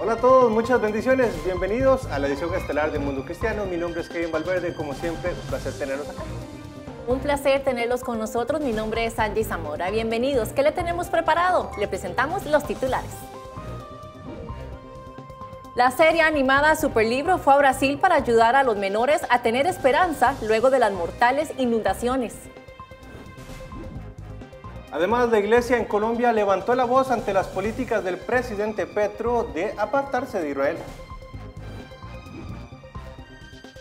Hola a todos, muchas bendiciones. Bienvenidos a la edición estelar de Mundo Cristiano. Mi nombre es Kevin Valverde. Como siempre, un placer tenerlos acá. Un placer tenerlos con nosotros. Mi nombre es Angie Zamora. Bienvenidos. ¿Qué le tenemos preparado? Le presentamos los titulares. La serie animada Superlibro fue a Brasil para ayudar a los menores a tener esperanza luego de las mortales inundaciones. Además, la Iglesia en Colombia levantó la voz ante las políticas del presidente Petro de apartarse de Israel.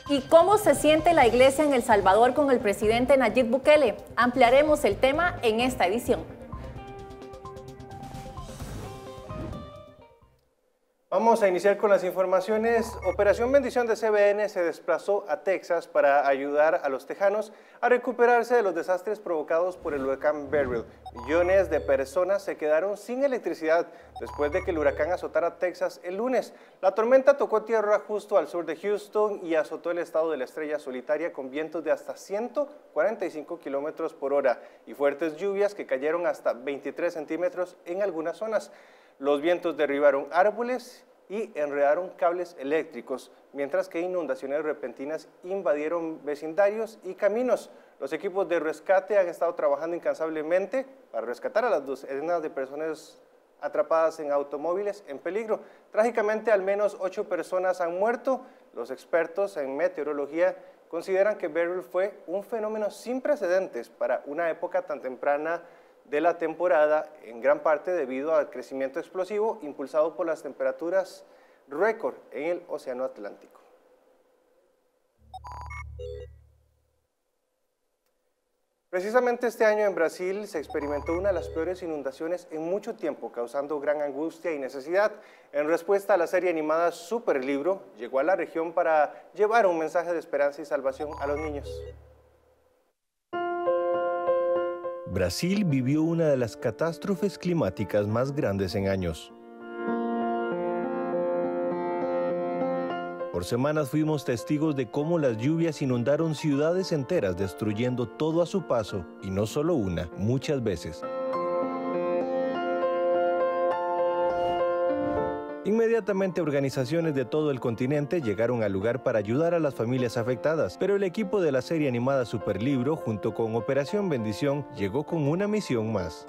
¿Y cómo se siente la Iglesia en El Salvador con el presidente Nayib Bukele? Ampliaremos el tema en esta edición. Vamos a iniciar con las informaciones. Operación Bendición de CBN se desplazó a Texas para ayudar a los tejanos a recuperarse de los desastres provocados por el huracán Beryl. Millones de personas se quedaron sin electricidad después de que el huracán azotara Texas el lunes. La tormenta tocó tierra justo al sur de Houston y azotó el estado de la Estrella Solitaria con vientos de hasta 145 kilómetros por hora y fuertes lluvias que cayeron hasta 23 centímetros en algunas zonas. Los vientos derribaron árboles y enredaron cables eléctricos, mientras que inundaciones repentinas invadieron vecindarios y caminos. Los equipos de rescate han estado trabajando incansablemente para rescatar a las docenas de personas atrapadas en automóviles en peligro. Trágicamente, al menos 8 personas han muerto. Los expertos en meteorología consideran que Beryl fue un fenómeno sin precedentes para una época tan temprana de la temporada, en gran parte debido al crecimiento explosivo impulsado por las temperaturas récord en el Océano Atlántico. Precisamente este año en Brasil se experimentó una de las peores inundaciones en mucho tiempo, causando gran angustia y necesidad. En respuesta a la serie animada Superlibro, llegó a la región para llevar un mensaje de esperanza y salvación a los niños. Brasil vivió una de las catástrofes climáticas más grandes en años. Por semanas fuimos testigos de cómo las lluvias inundaron ciudades enteras, destruyendo todo a su paso, y no solo una, muchas veces. Inmediatamente organizaciones de todo el continente llegaron al lugar para ayudar a las familias afectadas, pero el equipo de la serie animada Superlibro, junto con Operación Bendición, llegó con una misión más.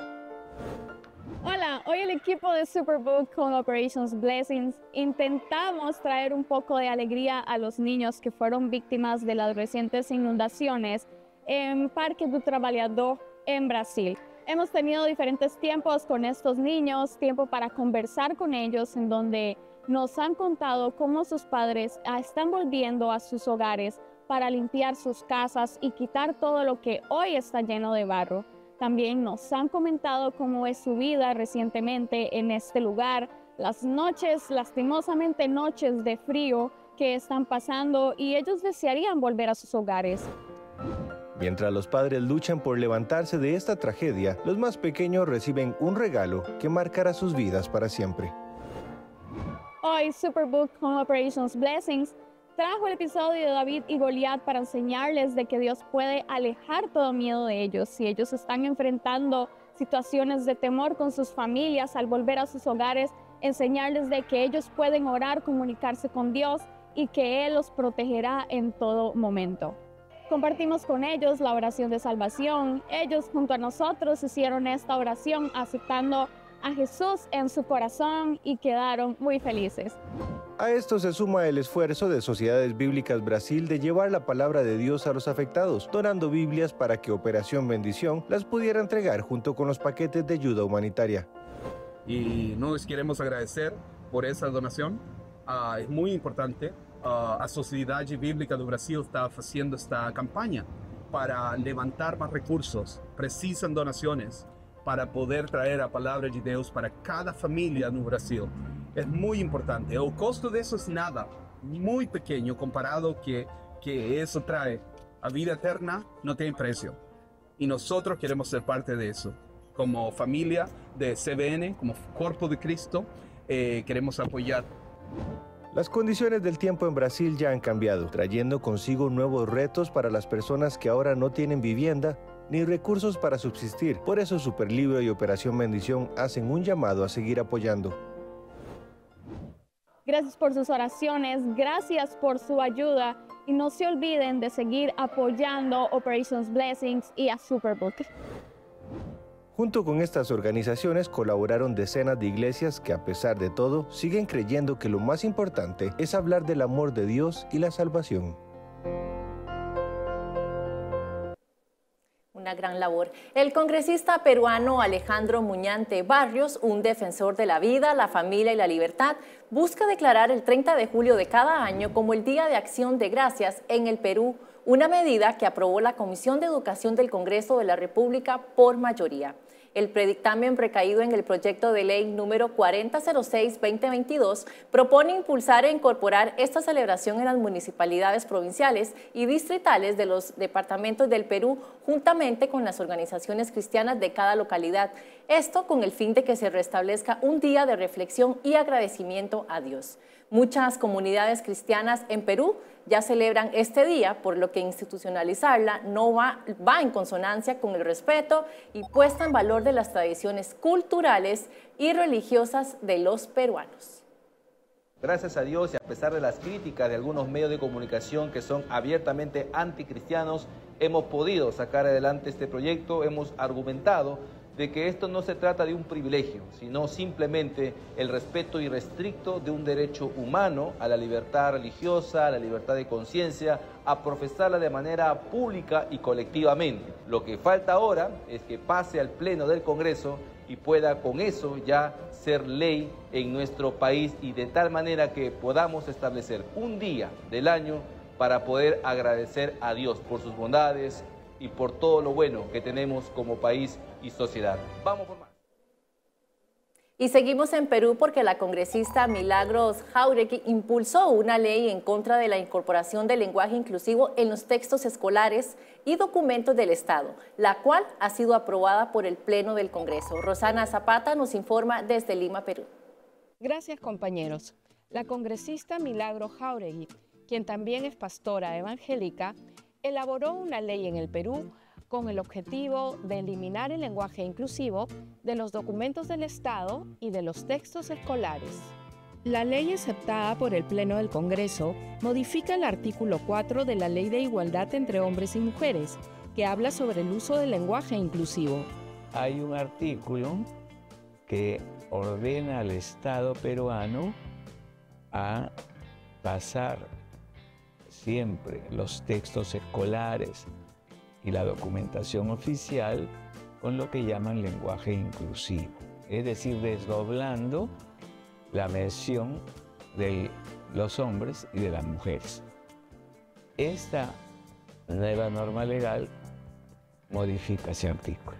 Hola, hoy el equipo de Superbook con Operations Blessings intentamos traer un poco de alegría a los niños que fueron víctimas de las recientes inundaciones en Parque do Trabalhador en Brasil. Hemos tenido diferentes tiempos con estos niños, tiempo para conversar con ellos, en donde nos han contado cómo sus padres están volviendo a sus hogares para limpiar sus casas y quitar todo lo que hoy está lleno de barro. También nos han comentado cómo es su vida recientemente en este lugar, las noches, lastimosamente noches de frío que están pasando, y ellos desearían volver a sus hogares. Mientras los padres luchan por levantarse de esta tragedia, los más pequeños reciben un regalo que marcará sus vidas para siempre. Hoy Superbook con Operations Blessings trajo el episodio de David y Goliat para enseñarles de que Dios puede alejar todo miedo de ellos. Si ellos están enfrentando situaciones de temor con sus familias al volver a sus hogares, enseñarles de que ellos pueden orar, comunicarse con Dios y que Él los protegerá en todo momento. Compartimos con ellos la oración de salvación. Ellos junto a nosotros hicieron esta oración aceptando a Jesús en su corazón y quedaron muy felices. A esto se suma el esfuerzo de Sociedades Bíblicas Brasil de llevar la palabra de Dios a los afectados, donando Biblias para que Operación Bendición las pudiera entregar junto con los paquetes de ayuda humanitaria. Y nos queremos agradecer por esa donación, es muy importante. A Sociedade Bíblica do Brasil está haciendo esta campaña para levantar más recursos, precisan donaciones para poder traer a palabra de Dios para cada familia no Brasil. Es muy importante, el costo de eso es nada, muy pequeño comparado que eso trae. A vida eterna no tiene precio y nosotros queremos ser parte de eso. Como familia de CBN, como Cuerpo de Cristo, queremos apoyar. Las condiciones del tiempo en Brasil ya han cambiado, trayendo consigo nuevos retos para las personas que ahora no tienen vivienda ni recursos para subsistir. Por eso Superlibro y Operación Bendición hacen un llamado a seguir apoyando. Gracias por sus oraciones, gracias por su ayuda y no se olviden de seguir apoyando Operations Blessings y a Superbook. Junto con estas organizaciones colaboraron decenas de iglesias que, a pesar de todo, siguen creyendo que lo más importante es hablar del amor de Dios y la salvación. Una gran labor. El congresista peruano Alejandro Muñante Barrios, un defensor de la vida, la familia y la libertad, busca declarar el 30 de julio de cada año como el Día de Acción de Gracias en el Perú, una medida que aprobó la Comisión de Educación del Congreso de la República por mayoría. El predictamen recaído en el proyecto de ley número 4006-2022 propone impulsar e incorporar esta celebración en las municipalidades provinciales y distritales de los departamentos del Perú, juntamente con las organizaciones cristianas de cada localidad. Esto con el fin de que se restablezca un día de reflexión y agradecimiento a Dios. Muchas comunidades cristianas en Perú ya celebran este día, por lo que institucionalizarla no va en consonancia con el respeto y puesta en valor de las tradiciones culturales y religiosas de los peruanos. Gracias a Dios y a pesar de las críticas de algunos medios de comunicación que son abiertamente anticristianos, hemos podido sacar adelante este proyecto, hemos argumentado de que esto no se trata de un privilegio, sino simplemente el respeto irrestricto de un derecho humano a la libertad religiosa, a la libertad de conciencia, a profesarla de manera pública y colectivamente. Lo que falta ahora es que pase al Pleno del Congreso y pueda con eso ya ser ley en nuestro país y de tal manera que podamos establecer un día del año para poder agradecer a Dios por sus bondades y por todo lo bueno que tenemos como país y sociedad. Vamos por más. Y seguimos en Perú porque la congresista Milagros Jáuregui impulsó una ley en contra de la incorporación del lenguaje inclusivo en los textos escolares y documentos del Estado, la cual ha sido aprobada por el Pleno del Congreso. Rosana Zapata nos informa desde Lima, Perú. Gracias, compañeros. La congresista Milagros Jáuregui, quien también es pastora evangélica, elaboró una ley en el Perú con el objetivo de eliminar el lenguaje inclusivo de los documentos del Estado y de los textos escolares. La ley aceptada por el Pleno del Congreso modifica el artículo 4 de la Ley de Igualdad entre Hombres y Mujeres, que habla sobre el uso del lenguaje inclusivo. Hay un artículo que ordena al Estado peruano a pasar siempre los textos escolares y la documentación oficial con lo que llaman lenguaje inclusivo, es decir, desdoblando la mención de los hombres y de las mujeres. Esta nueva norma legal modifica ese artículo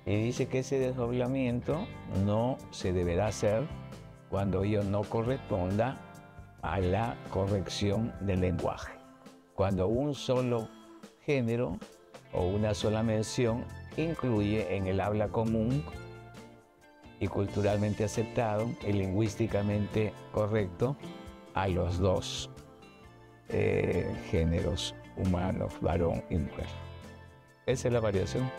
y dice que ese desdoblamiento no se deberá hacer cuando ello no corresponda a la corrección del lenguaje. Cuando un solo género o una sola mención incluye en el habla común y culturalmente aceptado y lingüísticamente correcto a los dos géneros humanos, varón y mujer. Esa es la variación.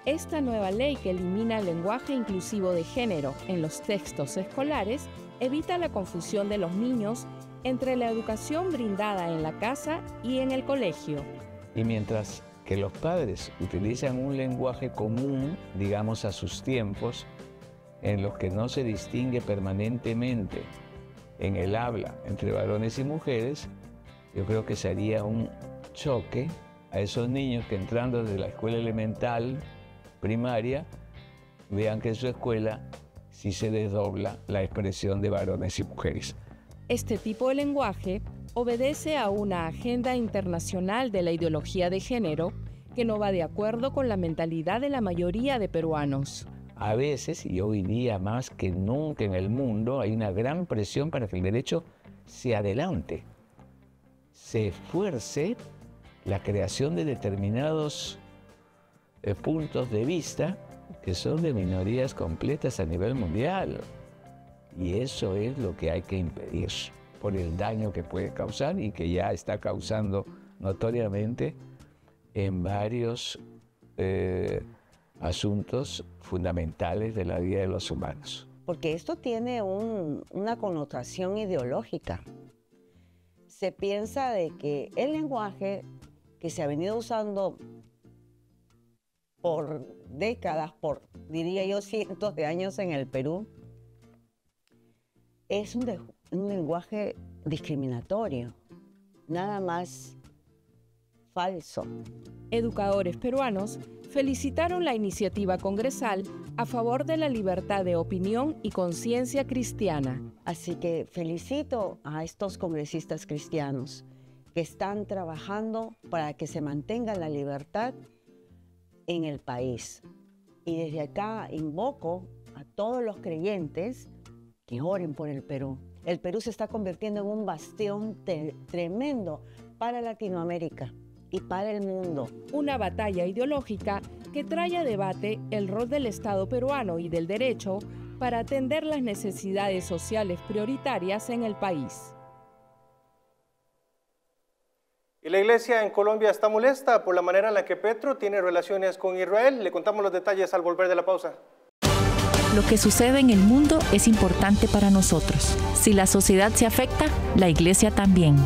Esta nueva ley que elimina el lenguaje inclusivo de género en los textos escolares evita la confusión de los niños entre la educación brindada en la casa y en el colegio. Y mientras que los padres utilizan un lenguaje común, digamos a sus tiempos, en los que no se distingue permanentemente en el habla entre varones y mujeres, yo creo que sería un choque a esos niños que entrando desde la escuela elemental, primaria, vean que en su escuela sí se desdobla la expresión de varones y mujeres. Este tipo de lenguaje obedece a una agenda internacional de la ideología de género que no va de acuerdo con la mentalidad de la mayoría de peruanos. A veces, y hoy día más que nunca en el mundo, hay una gran presión para que el derecho se adelante, se esfuerce la creación de determinados puntos de vista que son de minorías completas a nivel mundial. Y eso es lo que hay que impedir por el daño que puede causar y que ya está causando notoriamente en varios asuntos fundamentales de la vida de los humanos. porque esto tiene una connotación ideológica. Se piensa de que el lenguaje que se ha venido usando por décadas, diría yo cientos de años en el Perú, es un lenguaje discriminatorio, nada más falso. Educadores peruanos felicitaron la iniciativa congresal a favor de la libertad de opinión y conciencia cristiana. Así que felicito a estos congresistas cristianos que están trabajando para que se mantenga la libertad en el país. Y desde acá invoco a todos los creyentes que oren por el Perú. El Perú se está convirtiendo en un bastión tremendo para Latinoamérica y para el mundo. Una batalla ideológica que trae a debate el rol del Estado peruano y del derecho para atender las necesidades sociales prioritarias en el país. Y la iglesia en Colombia está molesta por la manera en la que Petro tiene relaciones con Israel. Le contamos los detalles al volver de la pausa. Lo que sucede en el mundo es importante para nosotros. Si la sociedad se afecta, la iglesia también.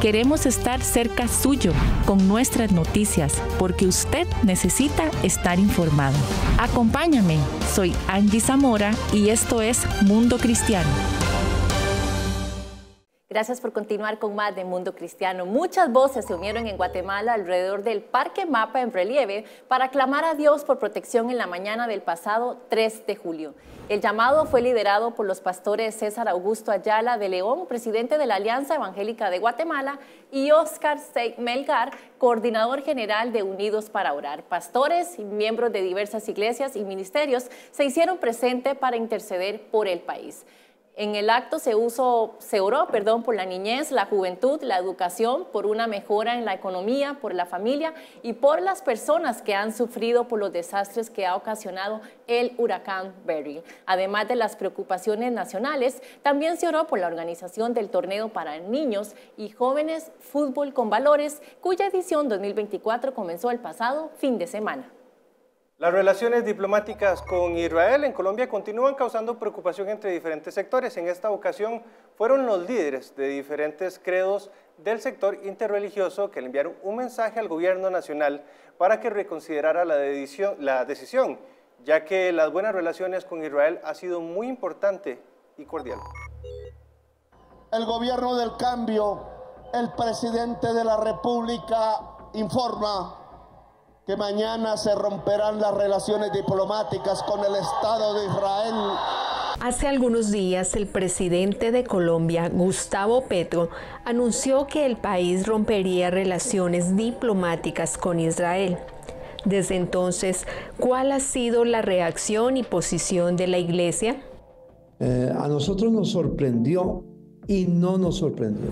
Queremos estar cerca suyo con nuestras noticias porque usted necesita estar informado. Acompáñame, soy Angie Zamora y esto es Mundo Cristiano. Gracias por continuar con más de Mundo Cristiano. Muchas voces se unieron en Guatemala alrededor del Parque Mapa en relieve para clamar a Dios por protección en la mañana del pasado 3 de julio. El llamado fue liderado por los pastores César Augusto Ayala de León, presidente de la Alianza Evangélica de Guatemala, y Oscar Melgar, coordinador general de Unidos para Orar. Pastores y miembros de diversas iglesias y ministerios se hicieron presentes para interceder por el país. En el acto se oró por la niñez, la juventud, la educación, por una mejora en la economía, por la familia y por las personas que han sufrido por los desastres que ha ocasionado el huracán Beryl. Además de las preocupaciones nacionales, también se oró por la organización del torneo para niños y jóvenes Fútbol con Valores, cuya edición 2024 comenzó el pasado fin de semana. Las relaciones diplomáticas con Israel en Colombia continúan causando preocupación entre diferentes sectores. En esta ocasión fueron los líderes de diferentes credos del sector interreligioso que le enviaron un mensaje al gobierno nacional para que reconsiderara la decisión, ya que las buenas relaciones con Israel ha sido muy importante y cordial. El gobierno del cambio, el presidente de la República informa que mañana se romperán las relaciones diplomáticas con el Estado de Israel. Hace algunos días, el presidente de Colombia, Gustavo Petro, anunció que el país rompería relaciones diplomáticas con Israel. Desde entonces, ¿cuál ha sido la reacción y posición de la Iglesia? A nosotros nos sorprendió y no nos sorprendió.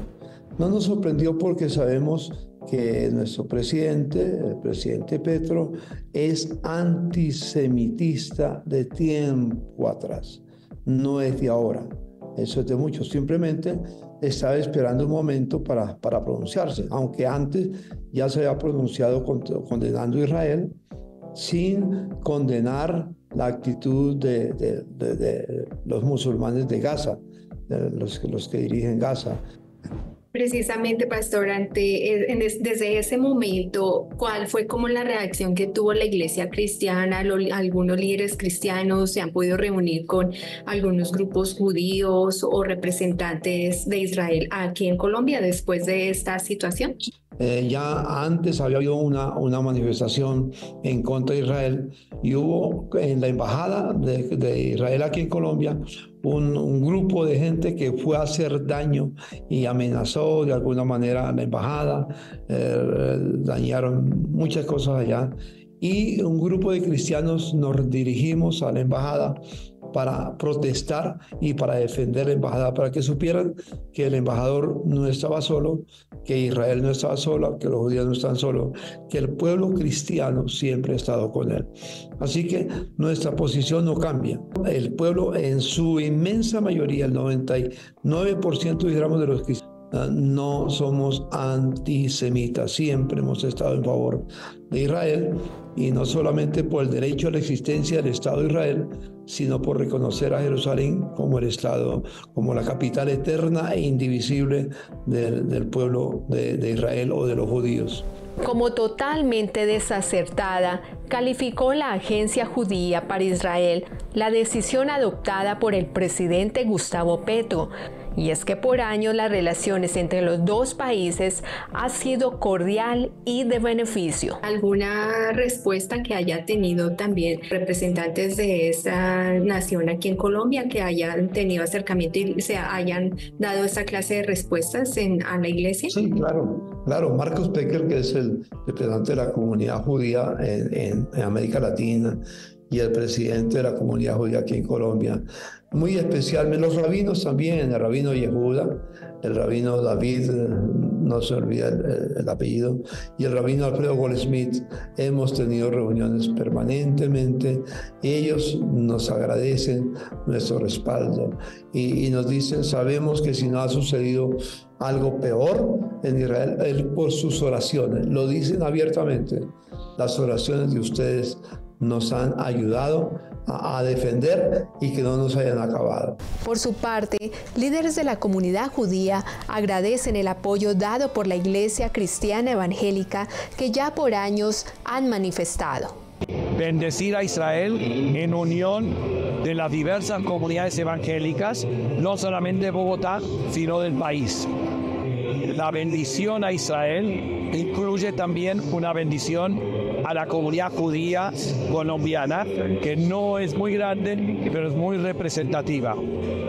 No nos sorprendió porque sabemos que nuestro presidente, el presidente Petro, es antisemitista de tiempo atrás, no es de ahora, eso es de muchos, simplemente estaba esperando un momento para pronunciarse, aunque antes ya se había pronunciado condenando a Israel, sin condenar la actitud de los musulmanes de Gaza, los que dirigen Gaza. Precisamente, pastor, desde ese momento, ¿cuál fue como la reacción que tuvo la iglesia cristiana? Algunos líderes cristianos se han podido reunir con algunos grupos judíos o representantes de Israel aquí en Colombia después de esta situación. Ya antes había habido una manifestación en contra de Israel y hubo en la embajada de Israel aquí en Colombia un grupo de gente que fue a hacer daño y amenazó de alguna manera a la embajada, dañaron muchas cosas allá y un grupo de cristianos nos dirigimos a la embajada para protestar y para defender la embajada, para que supieran que el embajador no estaba solo, que Israel no estaba solo, que los judíos no están solos, que el pueblo cristiano siempre ha estado con él. Así que nuestra posición no cambia. El pueblo en su inmensa mayoría, el 99% digamos de los cristianos, no somos antisemitas, siempre hemos estado en favor de Israel, y no solamente por el derecho a la existencia del Estado de Israel, sino por reconocer a Jerusalén como el Estado, como la capital eterna e indivisible del pueblo de Israel o de los judíos. Como totalmente desacertada, calificó la Agencia Judía para Israel la decisión adoptada por el presidente Gustavo Petro. Y es que por años las relaciones entre los dos países ha sido cordial y de beneficio. ¿Alguna respuesta que haya tenido también representantes de esa nación aquí en Colombia que hayan tenido acercamiento y se hayan dado esta clase de respuestas a la iglesia? Sí, claro. Marcos Becker, que es el representante de la comunidad judía en América Latina y el presidente de la comunidad judía aquí en Colombia. Muy especialmente los rabinos también, el rabino Yehuda, el rabino David, no se olvida el apellido, y el rabino Alfredo Goldsmith. Hemos tenido reuniones permanentemente. Ellos nos agradecen nuestro respaldo y nos dicen, sabemos que si no ha sucedido algo peor en Israel, es por sus oraciones. Lo dicen abiertamente. Las oraciones de ustedes nos han ayudado a defender y que no nos hayan acabado. Por su parte, líderes de la comunidad judía agradecen el apoyo dado por la Iglesia Cristiana Evangélica que ya por años han manifestado. Bendecir a Israel en unión de las diversas comunidades evangélicas, no solamente de Bogotá, sino del país. La bendición a Israel incluye también una bendición a la comunidad judía colombiana, que no es muy grande, pero es muy representativa.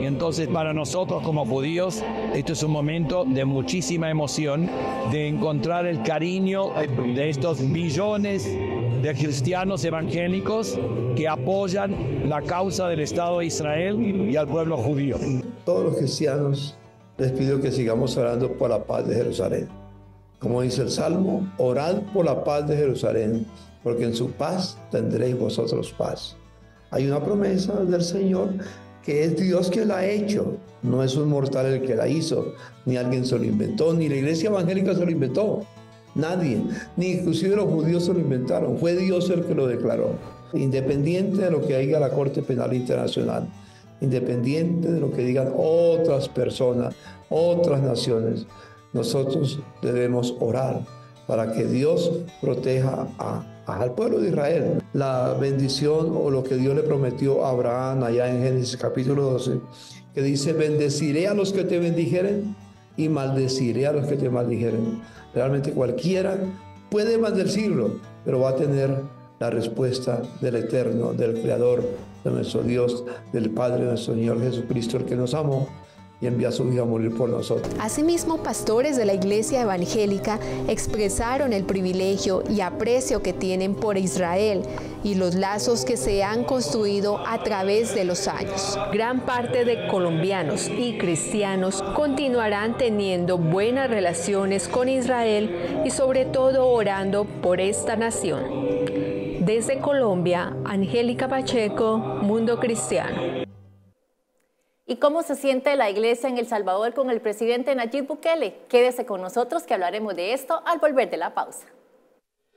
Y entonces para nosotros como judíos, esto es un momento de muchísima emoción, de encontrar el cariño de estos millones de cristianos evangélicos que apoyan la causa del Estado de Israel y al pueblo judío. Todos los cristianos les pido que sigamos orando por la paz de Jerusalén. Como dice el Salmo, orad por la paz de Jerusalén, porque en su paz tendréis vosotros paz. Hay una promesa del Señor que es Dios que la ha hecho, no es un mortal el que la hizo, ni alguien se lo inventó, ni la iglesia evangélica se lo inventó, nadie, ni inclusive los judíos se lo inventaron, fue Dios el que lo declaró. Independiente de lo que diga la Corte Penal Internacional, independiente de lo que digan otras personas, otras naciones, nosotros debemos orar para que Dios proteja al pueblo de Israel. La bendición o lo que Dios le prometió a Abraham allá en Génesis capítulo 12, que dice, bendeciré a los que te bendijeren y maldeciré a los que te maldijeren. Realmente cualquiera puede maldecirlo, pero va a tener la respuesta del Eterno, del Creador, de nuestro Dios, del Padre de nuestro Señor Jesucristo, el que nos amó y envía a su Hijo a morir por nosotros. Asimismo, pastores de la Iglesia Evangélica expresaron el privilegio y aprecio que tienen por Israel y los lazos que se han construido a través de los años. Gran parte de colombianos y cristianos continuarán teniendo buenas relaciones con Israel y sobre todo orando por esta nación. Desde Colombia, Angélica Pacheco, Mundo Cristiano. ¿Y cómo se siente la iglesia en El Salvador con el presidente Nayib Bukele? Quédese con nosotros que hablaremos de esto al volver de la pausa.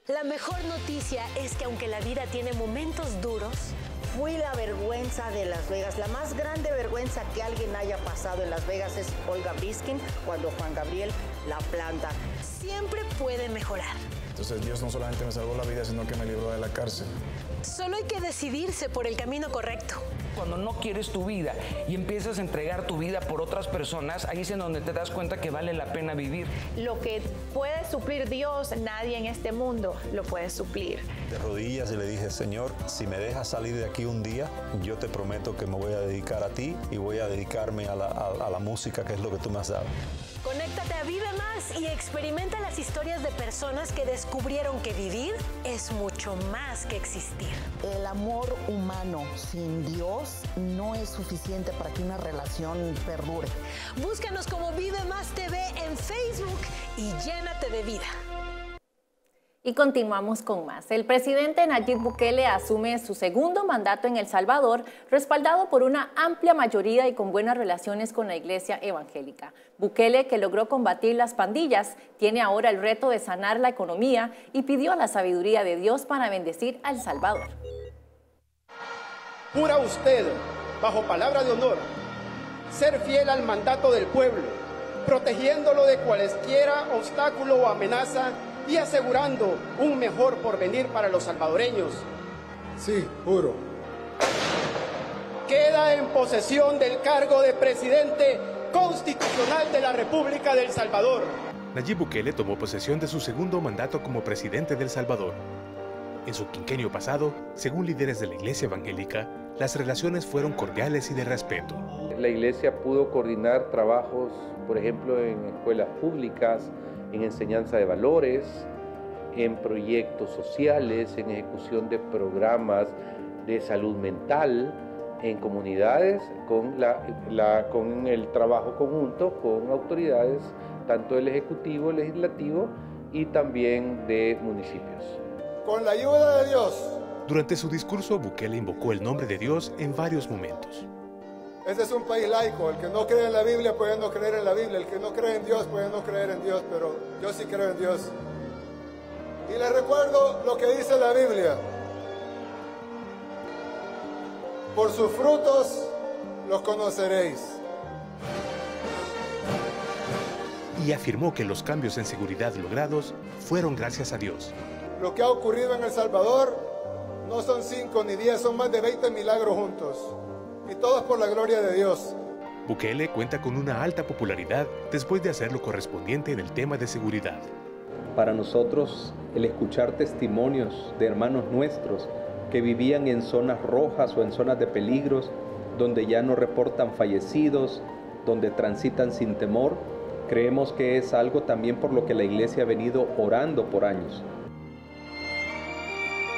La mejor noticia es que aunque la vida tiene momentos duros, fui la vergüenza de Las Vegas. La más grande vergüenza que alguien haya pasado en Las Vegas es Olga Briskin cuando Juan Gabriel la planta. Siempre puede mejorar. Entonces Dios no solamente me salvó la vida, sino que me libró de la cárcel. Solo hay que decidirse por el camino correcto. Cuando no quieres tu vida y empiezas a entregar tu vida por otras personas, ahí es en donde te das cuenta que vale la pena vivir. Lo que puede suplir Dios, nadie en este mundo lo puede suplir. De rodillas y le dije, Señor, si me dejas salir de aquí un día, yo te prometo que me voy a dedicar a ti y voy a dedicarme a la música, que es lo que tú me has dado. Conéctate a Vive Más y experimenta las historias de personas que descubrieron que vivir es mucho más que existir. El amor humano sin Dios no es suficiente para que una relación perdure. Búscanos como Vive Más TV en Facebook y llénate de vida. Y continuamos con más. El presidente Nayib Bukele asume su segundo mandato en El Salvador, respaldado por una amplia mayoría y con buenas relaciones con la iglesia evangélica. Bukele, que logró combatir las pandillas, tiene ahora el reto de sanar la economía y pidió la sabiduría de Dios para bendecir a El Salvador. Jura usted, bajo palabra de honor, ser fiel al mandato del pueblo, protegiéndolo de cualesquiera obstáculo o amenaza y asegurando un mejor porvenir para los salvadoreños. Sí, juro. Queda en posesión del cargo de presidente constitucional de la República de El Salvador. Nayib Bukele tomó posesión de su segundo mandato como presidente de El Salvador. En su quinquenio pasado, según líderes de la iglesia evangélica, las relaciones fueron cordiales y de respeto. La iglesia pudo coordinar trabajos, por ejemplo, en escuelas públicas, en enseñanza de valores, en proyectos sociales, en ejecución de programas de salud mental, en comunidades, con el trabajo conjunto con autoridades, tanto del Ejecutivo, Legislativo y también de municipios. Con la ayuda de Dios. Durante su discurso, Bukele invocó el nombre de Dios en varios momentos. Este es un país laico. El que no cree en la Biblia puede no creer en la Biblia. El que no cree en Dios puede no creer en Dios, pero yo sí creo en Dios. Y les recuerdo lo que dice la Biblia. Por sus frutos los conoceréis. Y afirmó que los cambios en seguridad logrados fueron gracias a Dios. Lo que ha ocurrido en El Salvador no son 5 ni 10, son más de 20 milagros juntos. Y todos por la gloria de Dios. Bukele cuenta con una alta popularidad después de hacer lo correspondiente en el tema de seguridad. Para nosotros, el escuchar testimonios de hermanos nuestros que vivían en zonas rojas o en zonas de peligros, donde ya no reportan fallecidos, donde transitan sin temor, creemos que es algo también por lo que la iglesia ha venido orando por años.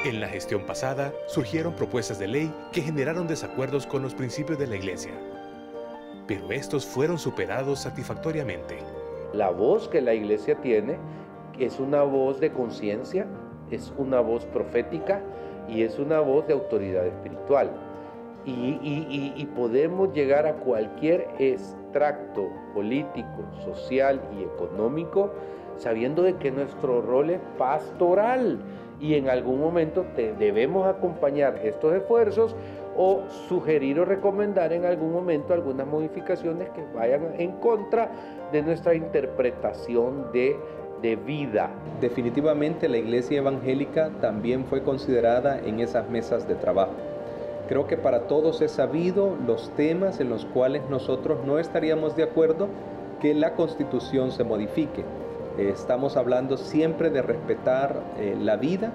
En la gestión pasada, surgieron propuestas de ley que generaron desacuerdos con los principios de la iglesia. Pero estos fueron superados satisfactoriamente. La voz que la iglesia tiene es una voz de conciencia, es una voz profética y es una voz de autoridad espiritual. Y podemos llegar a cualquier extracto político, social y económico sabiendo de que nuestro rol es pastoral. Y en algún momento debemos acompañar estos esfuerzos o sugerir o recomendar en algún momento algunas modificaciones que vayan en contra de nuestra interpretación de vida. Definitivamente la iglesia evangélica también fue considerada en esas mesas de trabajo. Creo que para todos es sabido los temas en los cuales nosotros no estaríamos de acuerdo que la Constitución se modifique. Estamos hablando siempre de respetar la vida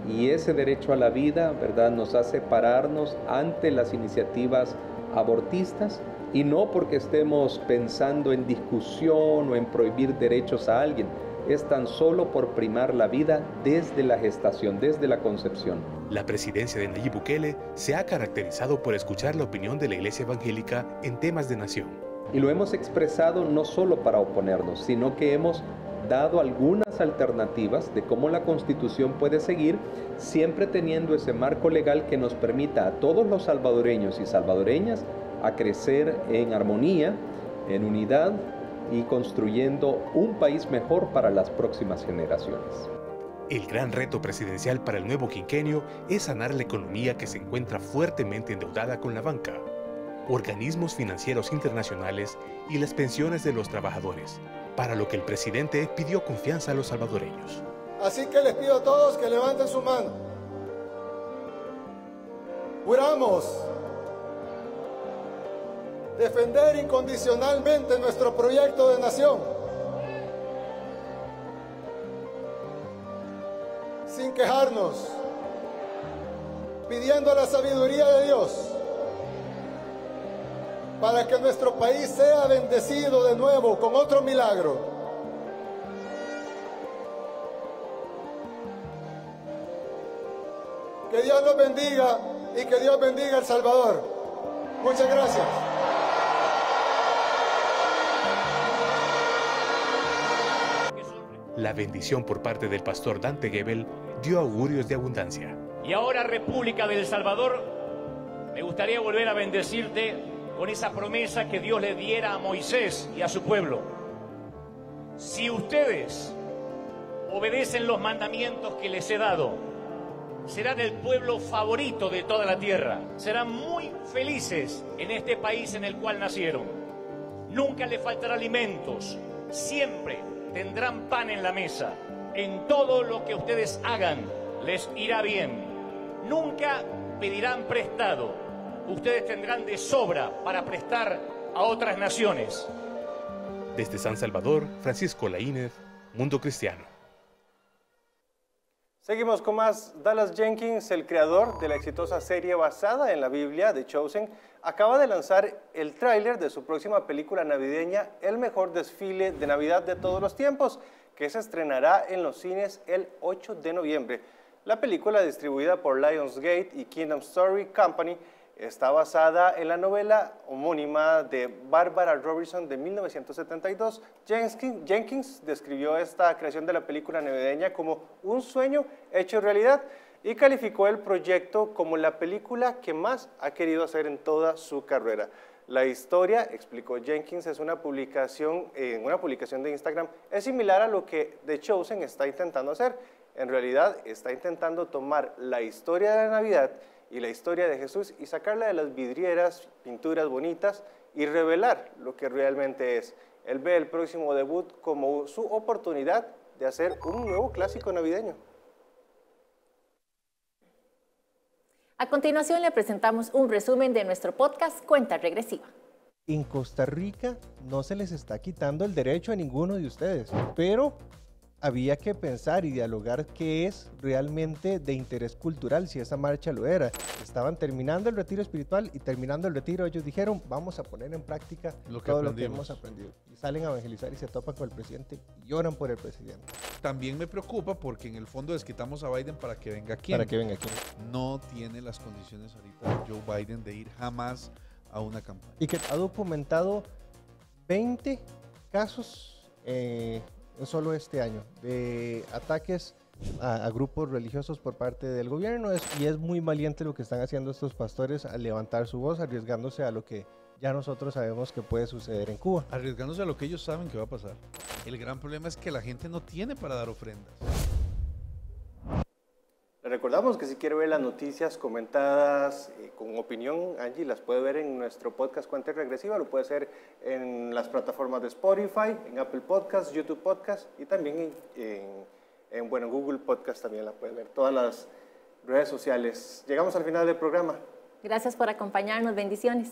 y ese derecho a la vida, ¿verdad?, nos hace pararnos ante las iniciativas abortistas y no porque estemos pensando en discusión o en prohibir derechos a alguien, es tan solo por primar la vida desde la gestación, desde la concepción. La presidencia de Nayib Bukele se ha caracterizado por escuchar la opinión de la iglesia evangélica en temas de nación. Y lo hemos expresado no solo para oponernos, sino que hemos dado algunas alternativas de cómo la Constitución puede seguir, siempre teniendo ese marco legal que nos permita a todos los salvadoreños y salvadoreñas a crecer en armonía, en unidad y construyendo un país mejor para las próximas generaciones. El gran reto presidencial para el nuevo quinquenio es sanar la economía que se encuentra fuertemente endeudada con la banca, organismos financieros internacionales y las pensiones de los trabajadores, para lo que el presidente pidió confianza a los salvadoreños. Así que les pido a todos que levanten su mano. Juramos defender incondicionalmente nuestro proyecto de nación, sin quejarnos, pidiendo la sabiduría de Dios para que nuestro país sea bendecido de nuevo con otro milagro. Que Dios los bendiga y que Dios bendiga a El Salvador. Muchas gracias. La bendición por parte del pastor Dante Gebel dio augurios de abundancia. Y ahora, República del Salvador, me gustaría volver a bendecirte con esa promesa que Dios le diera a Moisés y a su pueblo. Si ustedes obedecen los mandamientos que les he dado, serán el pueblo favorito de toda la tierra. Serán muy felices en este país en el cual nacieron. Nunca les faltará alimentos. Siempre tendrán pan en la mesa. En todo lo que ustedes hagan, les irá bien. Nunca pedirán prestado. Ustedes tendrán de sobra para prestar a otras naciones. Desde San Salvador, Francisco Laínez, Mundo Cristiano. Seguimos con más. Dallas Jenkins, el creador de la exitosa serie basada en la Biblia, The Chosen, acaba de lanzar el tráiler de su próxima película navideña, El mejor desfile de Navidad de todos los tiempos, que se estrenará en los cines el 8 de noviembre. La película, distribuida por Lionsgate y Kingdom Story Company, está basada en la novela homónima de Barbara Robertson de 1972. Jenkins describió esta creación de la película navideña como un sueño hecho realidad y calificó el proyecto como la película que más ha querido hacer en toda su carrera. La historia, explicó Jenkins, es una publicación de Instagram, es similar a lo que The Chosen está intentando hacer. En realidad está intentando tomar la historia de la Navidad y la historia de Jesús y sacarla de las vidrieras, pinturas bonitas y revelar lo que realmente es. Él ve el próximo debut como su oportunidad de hacer un nuevo clásico navideño. A continuación le presentamos un resumen de nuestro podcast Cuenta Regresiva. En Costa Rica no se les está quitando el derecho a ninguno de ustedes, pero había que pensar y dialogar qué es realmente de interés cultural, si esa marcha lo era. Estaban terminando el retiro espiritual y terminando el retiro ellos dijeron, vamos a poner en práctica todo lo que hemos aprendido. Y salen a evangelizar y se topan con el presidente y lloran por el presidente. También me preocupa porque en el fondo desquitamos a Biden para que venga aquí. Para que venga aquí. No tiene las condiciones ahorita Joe Biden de ir jamás a una campaña. Y que ha documentado 20 casos solo este año de ataques a grupos religiosos por parte del gobierno y es muy valiente lo que están haciendo estos pastores al levantar su voz, arriesgándose a lo que ya nosotros sabemos que puede suceder en Cuba. Arriesgándose a lo que ellos saben que va a pasar. El gran problema es que la gente no tiene para dar ofrendas. Le recordamos que si quiere ver las noticias comentadas con opinión, Angie las puede ver en nuestro podcast Cuenta Regresiva, lo puede hacer en las plataformas de Spotify, en Apple Podcasts, YouTube Podcasts y también en Google Podcast también la puede ver, todas las redes sociales. Llegamos al final del programa. Gracias por acompañarnos, bendiciones.